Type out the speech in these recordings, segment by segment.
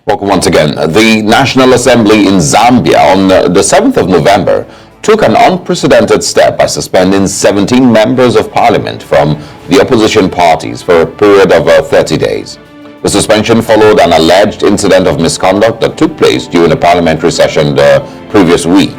Welcome once again. The National Assembly in Zambia on the 7th of November took an unprecedented step by suspending 17 members of parliament from the opposition parties for a period of 30 days. The suspension followed an alleged incident of misconduct that took place during a parliamentary session the previous week.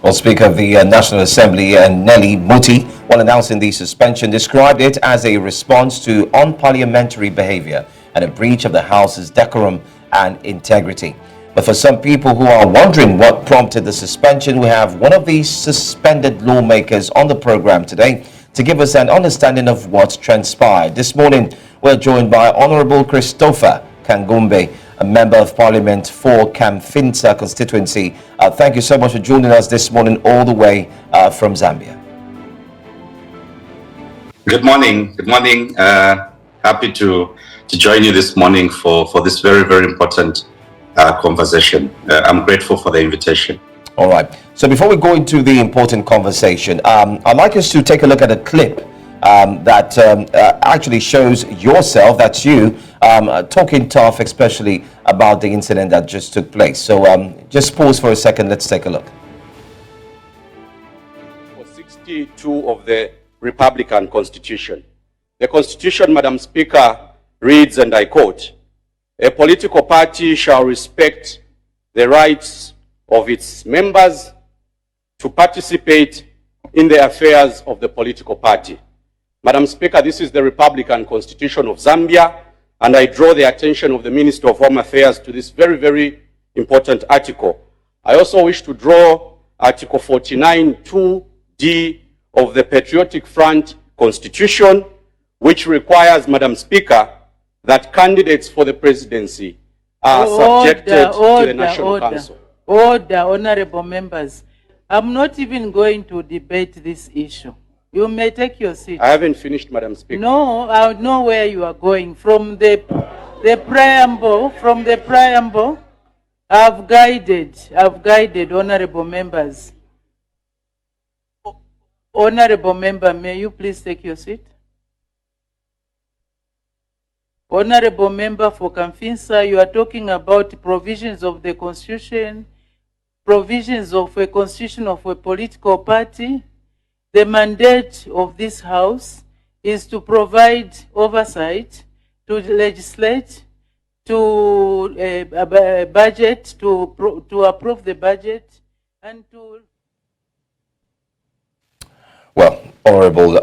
Well, Speaker of the National Assembly, Nelly Mutti, while announcing the suspension, described it as a response to unparliamentary behaviour and a breach of the House's decorum and integrity. But for some people who are wondering what prompted the suspension, we have one of these suspended lawmakers on the program today to give us an understanding of what transpired. This morning, we're joined by Honourable Christopher Kang'ombe, a Member of Parliament for Kamfinsa Constituency. Thank you so much for joining us this morning all the way from Zambia. Good morning. Good morning. Happy to join you this morning for this very, very important conversation. I'm grateful for the invitation. All right. So before we go into the important conversation, I'd like us to take a look at a clip that actually shows yourself, that's you, talking tough, especially about the incident that just took place. So just pause for a second. Let's take a look. For 62 of the Republican Constitution. The Constitution, Madam Speaker, reads, and I quote, "A political party shall respect the rights of its members to participate in the affairs of the political party." Madam Speaker, this is the Republican Constitution of Zambia, and I draw the attention of the Minister of Home Affairs to this very, very important article. I also wish to draw Article 49(2)(d) of the Patriotic Front Constitution, which requires, Madam Speaker, that candidates for the presidency are subjected to the National Council. Order, honorable members. I'm not even going to debate this issue. You may take your seat. I haven't finished, Madam Speaker. No, I know where you are going. From the preamble, I've guided honorable members. Honorable member, may you please take your seat? Honorable member for Kamfinsa, you are talking about provisions of the Constitution, provisions of a constitution of a political party. The mandate of this House is to provide oversight, to legislate, to budget, to approve the budget, and to... Well, Honourable,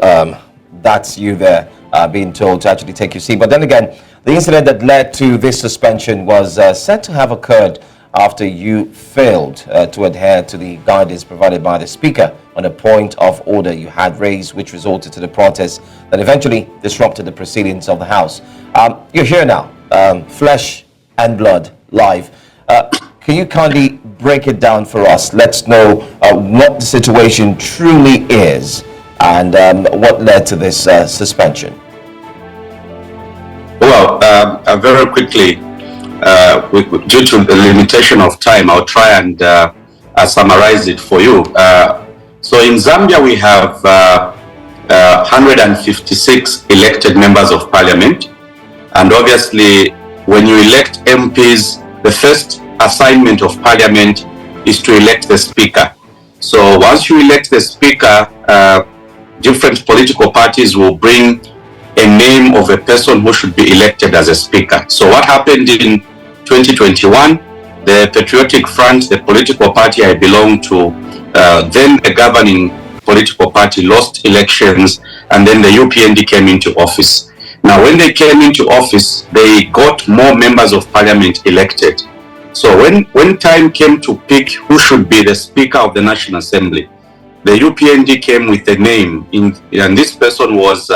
that's you there being told to actually take your seat. But then again, the incident that led to this suspension was said to have occurred after you failed to adhere to the guidance provided by the Speaker on a point of order you had raised, which resulted to the protest that eventually disrupted the proceedings of the House. You're here now, flesh and blood, live. Can you kindly break it down for us? Let's know what the situation truly is and what led to this suspension. Well, very quickly, due to the limitation of time, I'll try and summarize it for you. So in Zambia, we have 156 elected members of parliament. And obviously, when you elect MPs, the first assignment of parliament is to elect the speaker. So once you elect the speaker, different political parties will bring a name of a person who should be elected as a speaker. So what happened in 2021, the Patriotic Front, the political party I belong to, then the governing political party lost elections, and then the UPND came into office. Now, when they came into office, they got more members of parliament elected. So when time came to pick who should be the Speaker of the National Assembly, the UPND came with a name, and this person was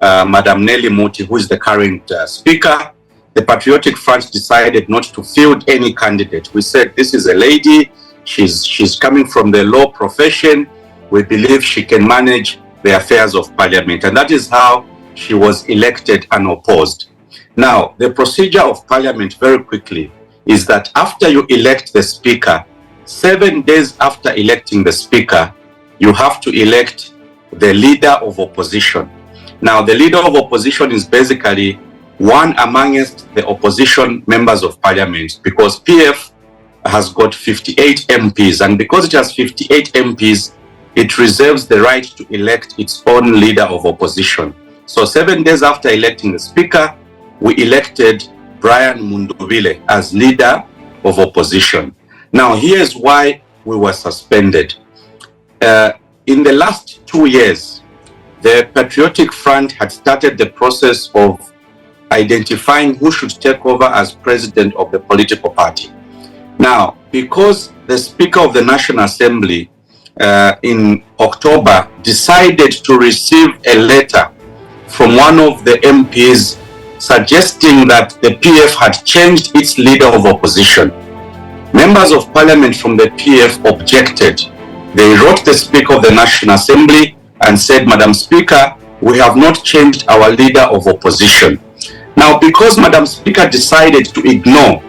Madam Nelly Mutti, who is the current Speaker. The Patriotic Front decided not to field any candidate. We said, this is a lady, she's coming from the law profession. We believe she can manage the affairs of parliament. And that is how she was elected unopposed. Now, the procedure of parliament, very quickly, is that after you elect the speaker, 7 days after electing the speaker, you have to elect the leader of opposition. Now, the leader of opposition is basically one amongst the opposition members of parliament, because PF has got 58 MPs, and because it has 58 MPs, it reserves the right to elect its own leader of opposition. So 7 days after electing the speaker, we elected Brian Mundubile as leader of opposition. Now, here's why we were suspended. In the last 2 years, the Patriotic Front had started the process of identifying who should take over as president of the political party. Now, because the Speaker of the National Assembly in October decided to receive a letter from one of the MPs suggesting that the PF had changed its leader of opposition, members of parliament from the PF objected. They wrote the Speaker of the National Assembly and said, Madam Speaker, we have not changed our leader of opposition. Now, because Madam Speaker decided to ignore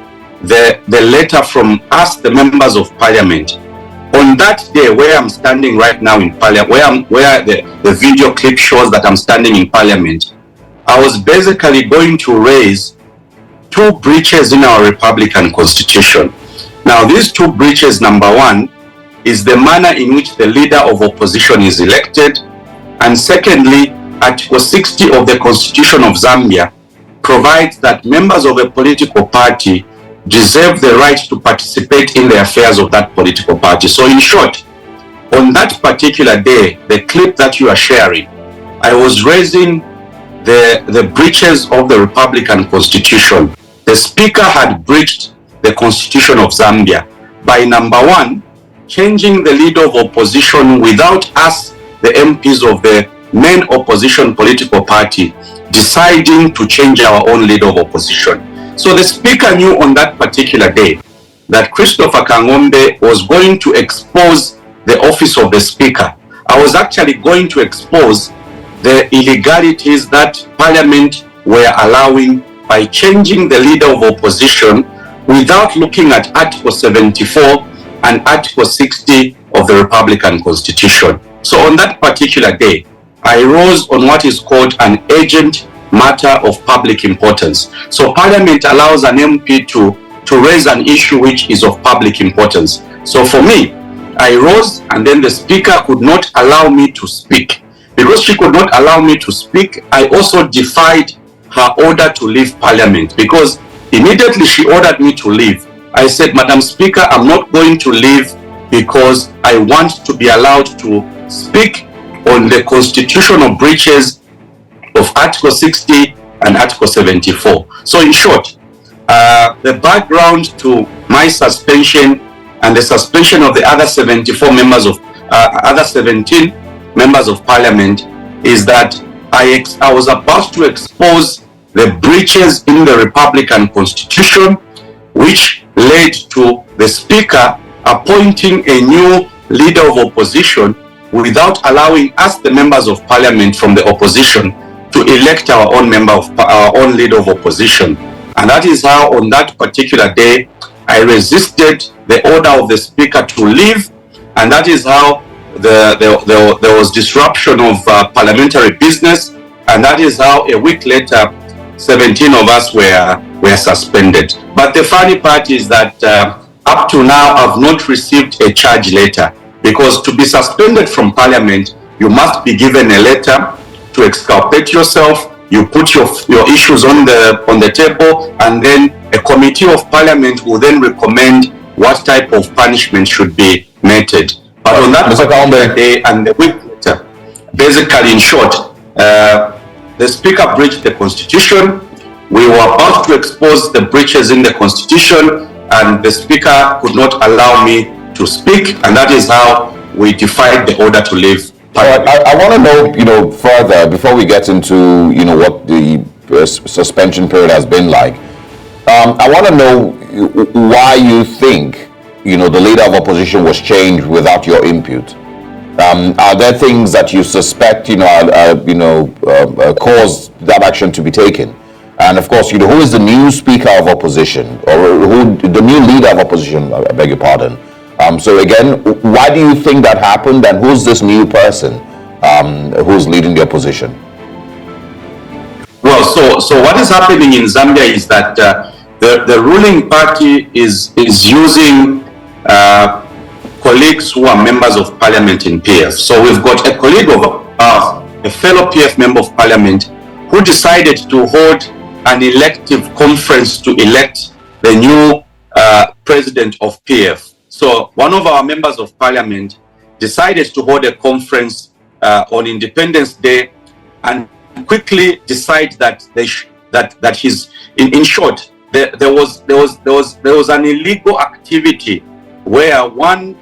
the letter from us, the members of parliament, on that day where I'm standing right now in parliament, where the video clip shows that I'm standing in parliament, I was basically going to raise 2 breaches in our Republican Constitution. Now, these 2 breaches, number one, is the manner in which the leader of opposition is elected, and secondly, Article 60 of the Constitution of Zambia provides that members of a political party deserve the right to participate in the affairs of that political party. So in short, on that particular day, the clip that you are sharing, I was raising the breaches of the Republican Constitution. The Speaker had breached the Constitution of Zambia by, number one, changing the leader of opposition without us, the MPs of the main opposition political party, deciding to change our own leader of opposition. So the Speaker knew on that particular day that Christopher Kang'ombe was going to expose the office of the Speaker. I was actually going to expose the illegalities that Parliament were allowing by changing the leader of opposition without looking at Article 74 and Article 60 of the Republican Constitution. So on that particular day, I rose on what is called an urgent matter of public importance. So Parliament allows an MP to raise an issue which is of public importance. So for me, I rose, and then the Speaker could not allow me to speak. Because she could not allow me to speak, I also defied her order to leave Parliament, because immediately she ordered me to leave. I said, Madam Speaker, I'm not going to leave because I want to be allowed to speak on the constitutional breaches of Article 60 and Article 74. So in short, the background to my suspension and the suspension of the other 74 members of other 17 members of Parliament is that I was about to expose the breaches in the Republican Constitution, which led to the Speaker appointing a new leader of opposition without allowing us, the members of Parliament from the opposition, to elect our own our own leader of opposition. And that is how on that particular day I resisted the order of the Speaker to leave, and that is how there was disruption of parliamentary business, and that is how a week later 17 of us were suspended. But the funny part is that up to now I've not received a charge letter, because to be suspended from Parliament you must be given a letter to exculpate yourself. You put your issues on the table, and then a committee of Parliament will then recommend what type of punishment should be meted. But on that particular day and the week later, basically in short, the Speaker breached the Constitution. We were about to expose the breaches in the Constitution, and the Speaker could not allow me to speak, and that is how we defied the order to leave. I want to know, further before we get into, what the suspension period has been like. I want to know why you think, the leader of opposition was changed without your input. Are there things that you suspect, caused that action to be taken? And of course, who is the new Speaker of Opposition, or the new leader of opposition? I beg your pardon. So again, why do you think that happened, and who's this new person who's leading the opposition? Well, So what is happening in Zambia is that the ruling party is using colleagues who are members of parliament in PF. So we've got a colleague of a fellow PF member of parliament who decided to hold an elective conference to elect the new president of PF. So one of our members of parliament decided to hold a conference on Independence Day and quickly decide that that he's in short there was an illegal activity where one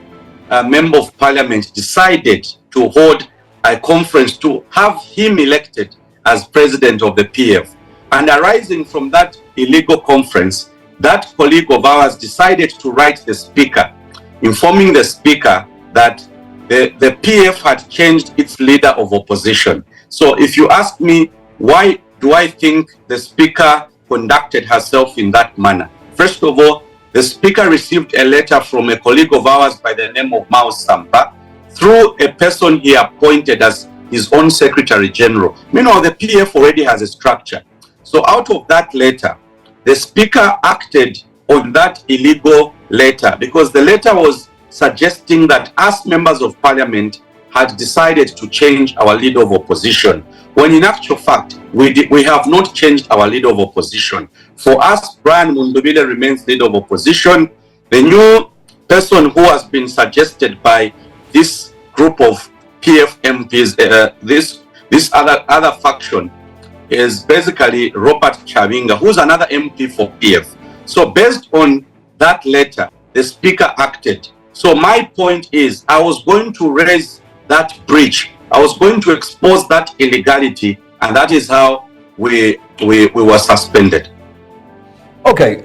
member of parliament decided to hold a conference to have him elected as president of the PF. And arising from that illegal conference, that colleague of ours decided to write the speaker, informing the speaker that the PF had changed its leader of opposition. So if you ask me, why do I think the speaker conducted herself in that manner? First of all, the speaker received a letter from a colleague of ours by the name of Mao Sampa through a person he appointed as his own secretary general. Meanwhile, the PF already has a structure. So out of that letter, the speaker acted on that illegal letter because the letter was suggesting that us members of parliament had decided to change our leader of opposition, when in actual fact, we have not changed our leader of opposition. For us, Brian Mundubile remains leader of opposition. The new person who has been suggested by this group of PF MPs, this other faction, is basically Robert Chavinga, who's another MP for PF. So based on that letter, the speaker acted. So my point is, I was going to raise that breach. I was going to expose that illegality, and that is how we were suspended. Okay.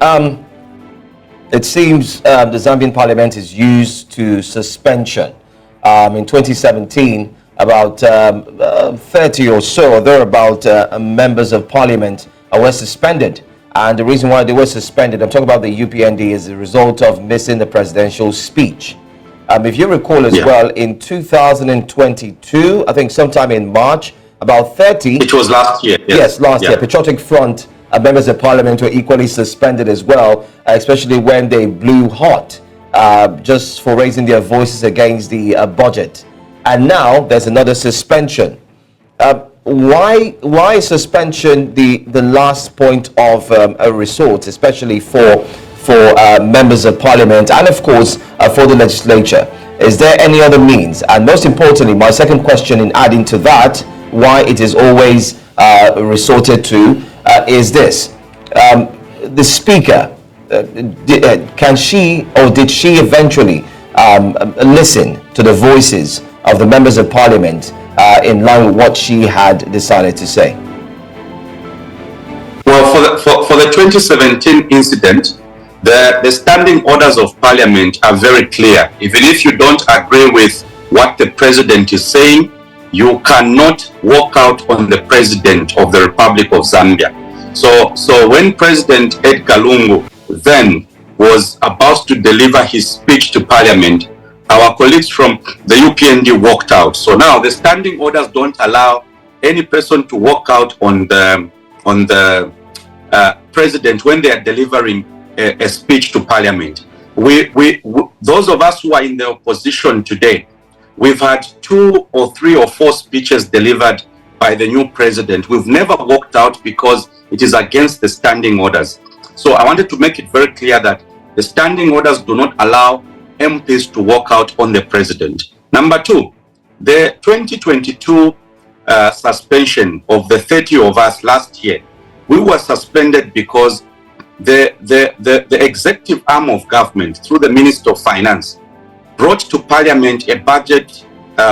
It seems the Zambian parliament is used to suspension. In 2017, about 30 or so, or thereabout, members of parliament were suspended. And the reason why they were suspended, I'm talking about the UPND, is a result of missing the presidential speech. If you recall as well, in 2022, I think sometime in March, about 30... It was last year. Yes, last year. Patriotic Front members of parliament were equally suspended as well, especially when they blew hot just for raising their voices against the budget. And now there's another suspension. Why suspension the last point of a resort, especially for members of parliament and of course for the legislature? Is there any other means? And most importantly, my second question in adding to that, why it is always resorted to, is this. The speaker, can she or did she eventually listen to the voices of the members of parliament in line with what she had decided to say? Well, for the 2017 incident, the standing orders of parliament are very clear. Even if you don't agree with what the president is saying, you cannot walk out on the president of the Republic of Zambia. So when President Edgar Lungu then was about to deliver his speech to parliament, our colleagues from the UPND walked out. So now the standing orders don't allow any person to walk out on the president when they are delivering a speech to parliament. Those of us who are in the opposition today, we've had 2 or 3 or 4 speeches delivered by the new president. We've never walked out because it is against the standing orders. So I wanted to make it very clear that the standing orders do not allow MPs to walk out on the president. Number 2, the 2022 suspension of the 30 of us last year, we were suspended because the executive arm of government, through the Minister of Finance, brought to Parliament a budget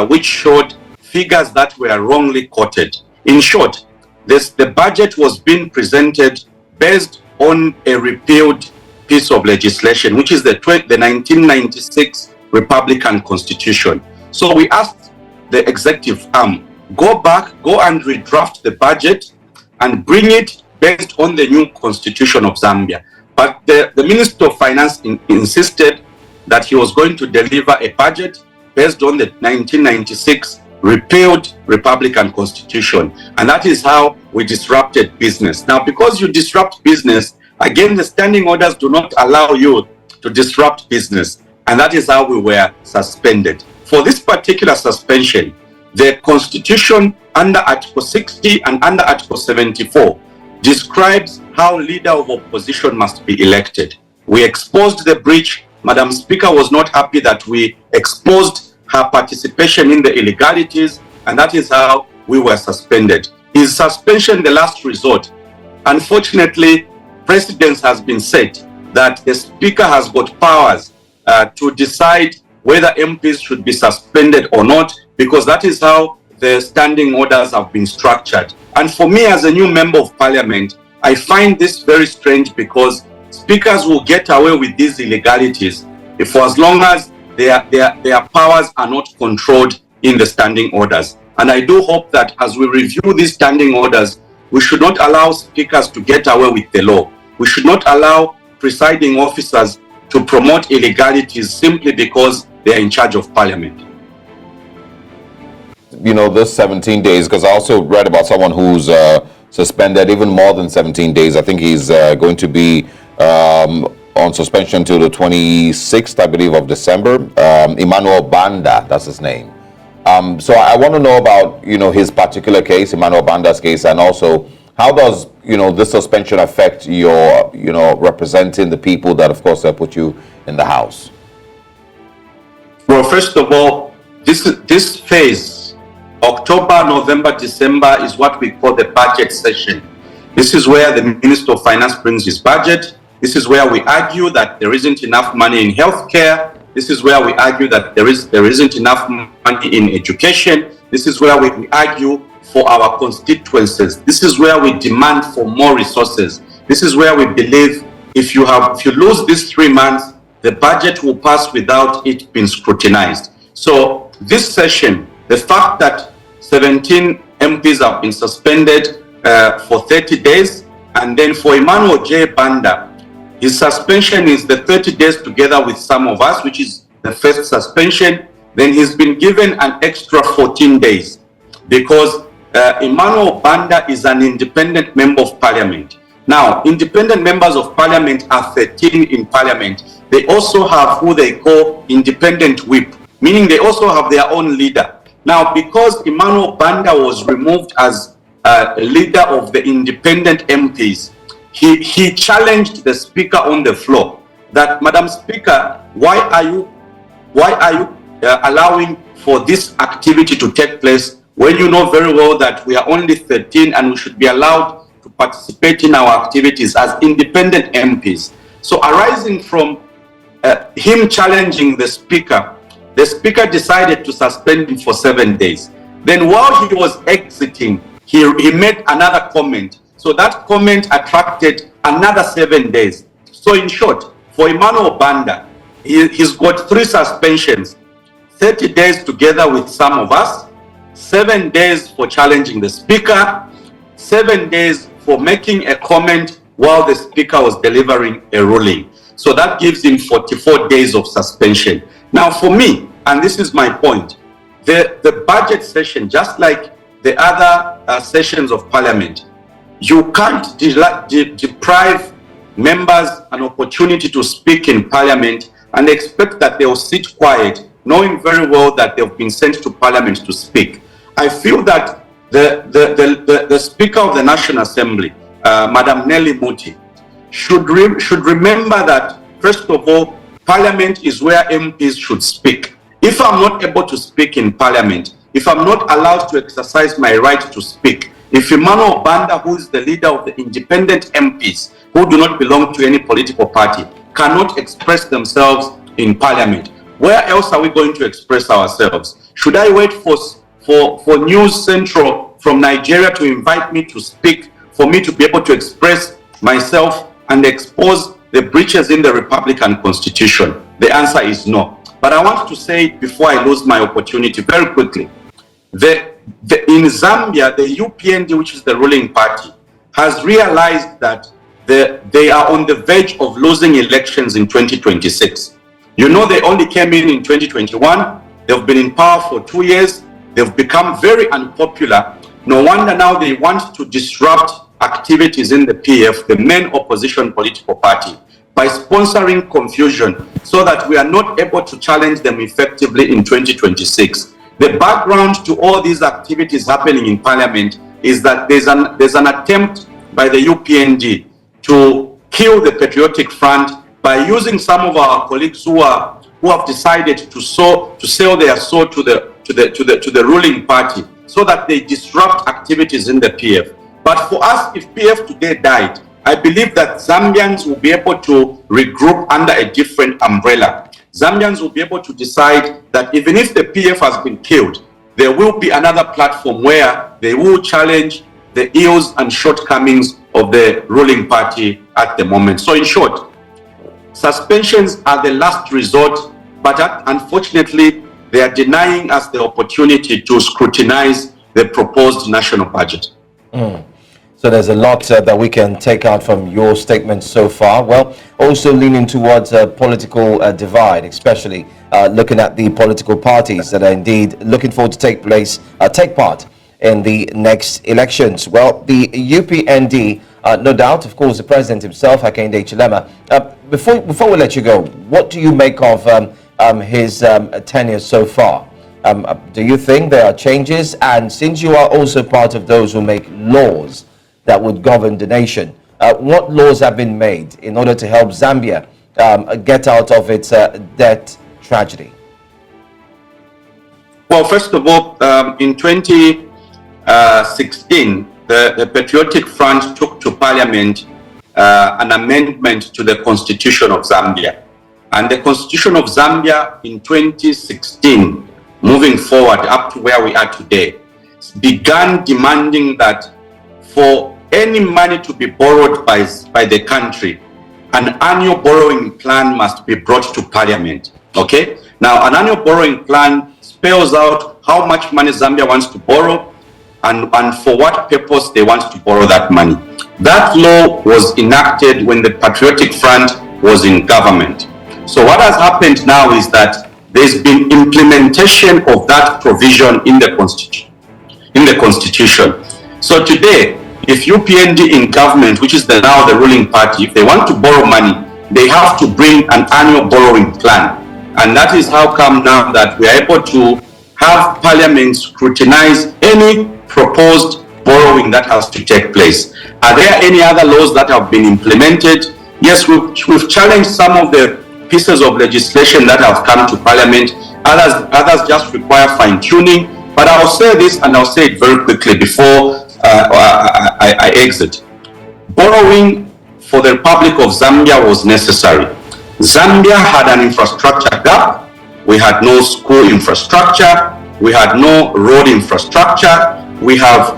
which showed figures that were wrongly quoted. In short, the budget was being presented based on a repealed piece of legislation, which is the 1996 Republican Constitution. So we asked the executive arm, go back, go and redraft the budget and bring it based on the new constitution of Zambia. But the Minister of Finance insisted that he was going to deliver a budget based on the 1996 repealed Republican Constitution. And that is how we disrupted business. Now, because you disrupt business, again, the standing orders do not allow you to disrupt business. And that is how we were suspended. For this particular suspension, the Constitution under Article 60 and under Article 74 describes how leader of opposition must be elected. We exposed the breach. Madam Speaker was not happy that we exposed her participation in the illegalities, and that is how we were suspended. Is suspension the last resort? Unfortunately, precedence has been set that the Speaker has got powers to decide whether MPs should be suspended or not, because that is how the standing orders have been structured. And for me, as a new member of Parliament, I find this very strange, because speakers will get away with these illegalities for as long as their powers are not controlled in the standing orders. And I do hope that as we review these standing orders, we should not allow speakers to get away with the law. We should not allow presiding officers to promote illegalities simply because they are in charge of Parliament. You know, this 17 days, because I also read about someone who's suspended even more than 17 days. I think he's going to be on suspension till the 26th, I believe, of December. Emmanuel Banda, that's his name. So I want to know about, you know, his particular case, Emmanuel Banda's case, and also how does, you know, this suspension affect your, you know, representing the people that, of course, put you in the House? Well, first of all, this phase, October, November, December, is what we call the budget session. This is where the Minister of Finance brings his budget. This is where we argue that there isn't enough money in healthcare. This is where we argue that there isn't enough money in education. This is where we argue for our constituencies. This is where we demand for more resources. This is where we believe if you lose these 3 months, the budget will pass without it being scrutinized. So this session, the fact that 17 MPs have been suspended for 30 days, and then for Emmanuel J. Banda, his suspension is the 30 days together with some of us, which is the first suspension. Then he's been given an extra 14 days because Emmanuel Banda is an independent member of Parliament. Now, independent members of Parliament are 13 in Parliament. They also have who they call independent whip, meaning they also have their own leader. Now, because Emmanuel Banda was removed as leader of the independent MPs, he challenged the Speaker on the floor that, Madam Speaker, why are you allowing for this activity to take place when you know very well that we are only 13 and we should be allowed to participate in our activities as independent MPs? So arising from him challenging the Speaker decided to suspend him for 7 days. Then while he was exiting, he made another comment. So that comment attracted another 7 days. So in short, for Emmanuel Banda, he's got 3 suspensions, 30 days together with some of us, 7 days for challenging the Speaker, 7 days for making a comment while the Speaker was delivering a ruling. So that gives him 44 days of suspension. Now for me, and this is my point, the budget session, just like the other sessions of Parliament, you can't deprive members an opportunity to speak in Parliament and expect that they'll sit quiet, knowing very well that they've been sent to Parliament to speak. I feel that the Speaker of the National Assembly, Madam Nelly Mutti, should remember that, first of all, Parliament is where MPs should speak. If I'm not able to speak in Parliament, if I'm not allowed to exercise my right to speak, if Emmanuel Banda, who is the leader of the independent MPs, who do not belong to any political party, cannot express themselves in Parliament, where else are we going to express ourselves? Should I wait for News Central from Nigeria to invite me to speak, for me to be able to express myself and expose the breaches in the Republican Constitution? The answer is no. But I want to say, before I lose my opportunity, very quickly, in Zambia, the UPND, which is the ruling party, has realized that they are on the verge of losing elections in 2026. You know, they only came in 2021. They've been in power for 2 years. they've become very unpopular. No wonder now they want to disrupt activities in the PF, the main opposition political party, by sponsoring confusion so that we are not able to challenge them effectively in 2026. The background to all these activities happening in Parliament is that there's an attempt by the UPND to kill the Patriotic Front by using some of our colleagues who have decided to sell their soul to the ruling party so that they disrupt activities in the PF. But for us, if PF today died, I believe that Zambians will be able to regroup under a different umbrella. Zambians will be able to decide that even if the PF has been killed, there will be another platform where they will challenge the ills and shortcomings of the ruling party at the moment. So in short, suspensions are the last resort, but unfortunately, they are denying us the opportunity to scrutinize the proposed national budget. So there's a lot that we can take out from your statement so far. Well, also leaning towards a political divide, especially looking at the political parties that are indeed looking forward to take part in the next elections. Well, the UPND, no doubt, of course, the president himself, Hakainde Hichilema. Before we let you go, what do you make of his tenure so far? Do you think there are changes? And since you are also part of those who make laws that would govern the nation, what laws have been made in order to help Zambia get out of its debt tragedy? Well, first of all, in 2016, the Patriotic Front took to Parliament an amendment to the Constitution of Zambia. And the Constitution of Zambia in 2016, moving forward up to where we are today, began demanding that for any money to be borrowed by the country, an annual borrowing plan must be brought to Parliament. Okay? Now, an annual borrowing plan spells out how much money Zambia wants to borrow and for what purpose they want to borrow that money. That law was enacted when the Patriotic Front was in government. So what has happened now is that there's been implementation of that provision in the Constitution. So today, if UPND in government, which is now the ruling party, if they want to borrow money, they have to bring an annual borrowing plan. And that is how come now that we are able to have Parliament scrutinize any proposed borrowing that has to take place. Are there any other laws that have been implemented? Yes, we've challenged some of the pieces of legislation that have come to Parliament. Others just require fine-tuning. But I'll say this, and I'll say it very quickly before I exit. Borrowing for the Republic of Zambia was necessary. Zambia had an infrastructure gap. We had no school infrastructure. We had no road infrastructure. We have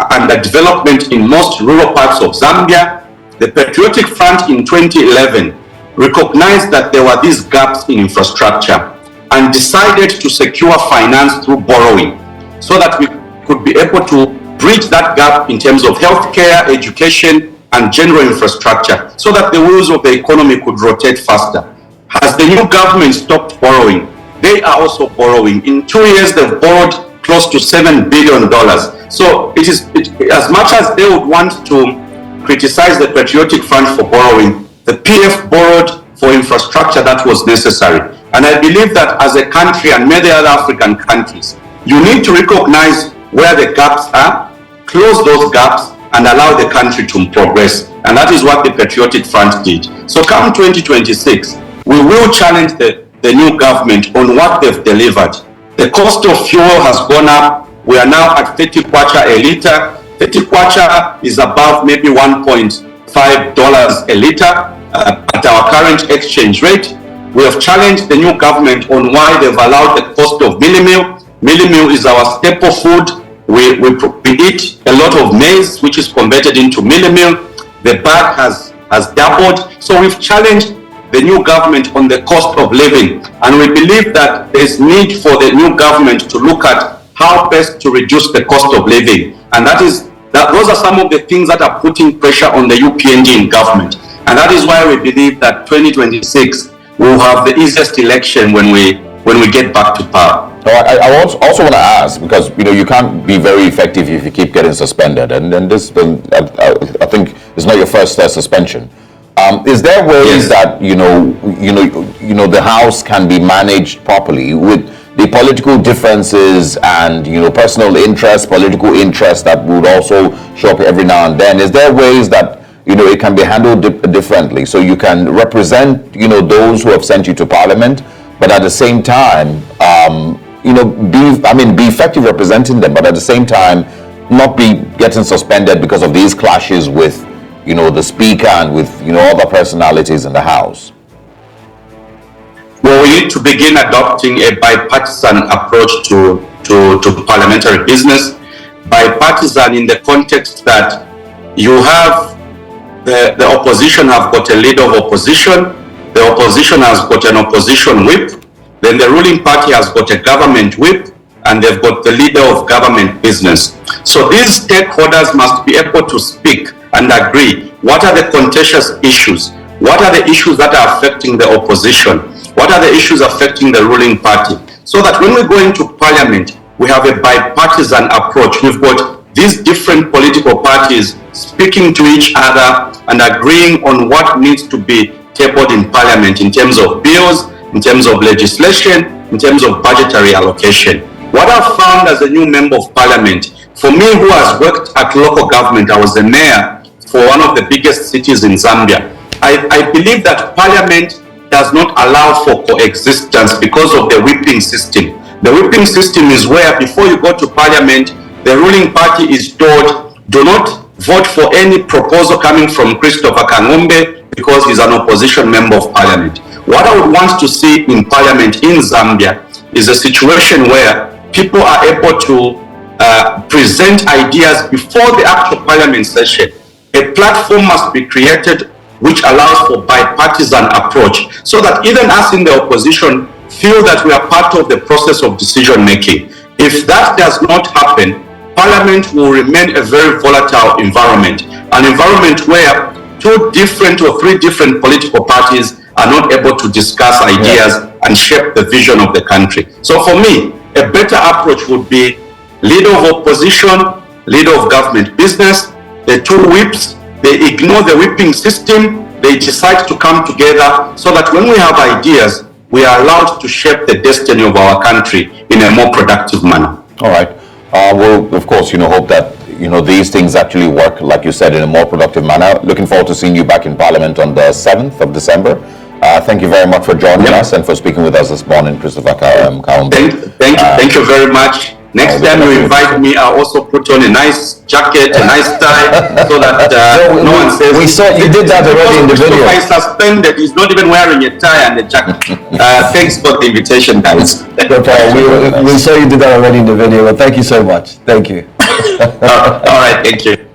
underdevelopment in most rural parts of Zambia. The Patriotic Front in 2011 recognized that there were these gaps in infrastructure and decided to secure finance through borrowing so that we could be able to bridge that gap in terms of healthcare, education, and general infrastructure so that the wheels of the economy could rotate faster. Has the new government stopped borrowing? They are also borrowing. In 2 years, they've borrowed close to $7 billion. So as much as they would want to criticize the Patriotic Front for borrowing, the PF borrowed for infrastructure that was necessary. And I believe that as a country and many other African countries, you need to recognize where the gaps are, close those gaps, and allow the country to progress. And that is what the Patriotic Front did. So come 2026, we will challenge the new government on what they've delivered. The cost of fuel has gone up. We are now at 30 kwacha a liter. 30 kwacha is above maybe $1.5 a liter at our current exchange rate. We have challenged the new government on why they've allowed the cost of mealie meal. Mealie meal is our staple food. We eat a lot of maize, which is converted into mealie meal. The bag has doubled. So we've challenged the new government on the cost of living. And we believe that there's need for the new government to look at how best to reduce the cost of living. And those are some of the things that are putting pressure on the UPND in government. And that is why we believe that 2026 will have the easiest election when we get back to power. I also want to ask, because you can't be very effective if you keep getting suspended, and this I think is not your first suspension. Is there ways that the House can be managed properly with the political differences and personal interest, political interest that would also show up every now and then? Is there ways that it can be handled differently, so you can represent those who have sent you to Parliament, but at the same time be effective representing them, but at the same time not be getting suspended because of these clashes with the Speaker and with other personalities in the House? Well, we need to begin adopting a bipartisan approach to parliamentary business. Bipartisan in the context that you have the opposition have got a leader of opposition, the opposition has got an opposition whip, then the ruling party has got a government whip, and they've got the leader of government business. So these stakeholders must be able to speak and agree. What are the contentious issues? What are the issues that are affecting the opposition? What are the issues affecting the ruling party? So that when we go into Parliament, we have a bipartisan approach. We've got these different political parties speaking to each other and agreeing on what needs to be tabled in Parliament in terms of bills, in terms of legislation, in terms of budgetary allocation. What I've found as a new member of Parliament, for me who has worked at local government, I was the mayor for one of the biggest cities in Zambia. I believe that Parliament does not allow for coexistence because of the whipping system. The whipping system is where before you go to Parliament, the ruling party is told, do not vote for any proposal coming from Christopher Kang'ombe because he's an opposition member of Parliament. What I would want to see in Parliament in Zambia is a situation where people are able to present ideas before the actual Parliament session. A platform must be created which allows for bipartisan approach, so that even us in the opposition feel that we are part of the process of decision making. If that does not happen, Parliament will remain a very volatile environment, an environment where 2 different or 3 different political parties are not able to discuss ideas and shape the vision of the country. So for me, a better approach would be leader of opposition, leader of government business, the 2 whips. They ignore the whipping system, they decide to come together so that when we have ideas, we are allowed to shape the destiny of our country in a more productive manner. All right. We'll, of course, hope that, these things actually work, like you said, in a more productive manner. Looking forward to seeing you back in Parliament on the 7th of December. Thank you very much for joining us and for speaking with us this morning, Christopher Kang'ombe. Thank you very much. Next time you invite me, I'll also put on a nice jacket, a nice tie, so that no one says... We saw you did that already in the video. If I suspended, he's not even wearing a tie and a jacket. Thanks for the invitation, guys. We saw you did that already in the video, but thank you so much. Thank you. All right, thank you.